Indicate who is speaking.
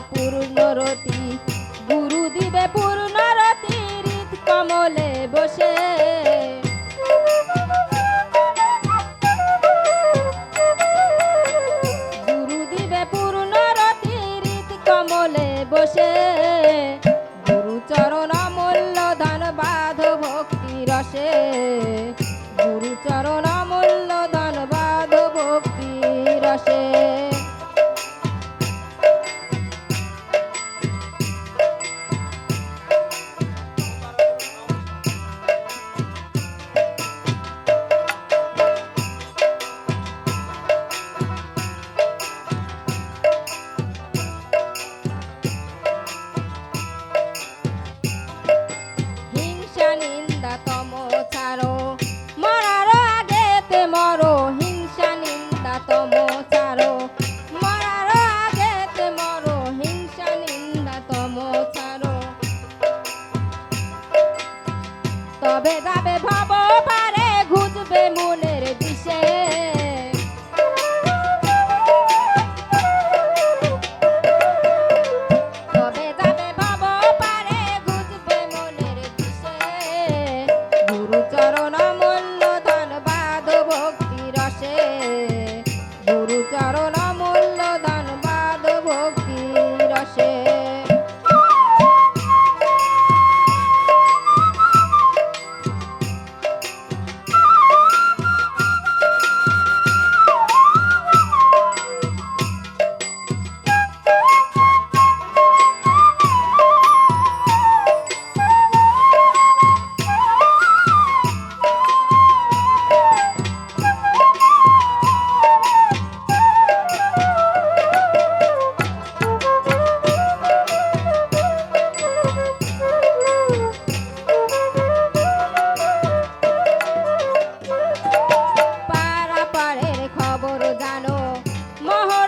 Speaker 1: পূর্ণরতি গুরু দিবে পূর্ণরতি হৃদ কমলে বসে গুরু দিবে পূর্ণরতি হৃদ কমলে বসে গুরু চরণ অমূল্য ধন বাধ ভক্তি রসে গুরু চরণ অমূল্য ধন বাধ ভক্তি রসে তবে যাবে ভব পারে ঘুচবে মনের দিশে তবে যাবে ভব পারে ঘুচবে মনের দিশে গুরু চরণ অমূল্য ধন বাধ ভক্তি রসে গুরু চরণ অমূল্য ধন বাধ ভক্তি রসে জানো মোহ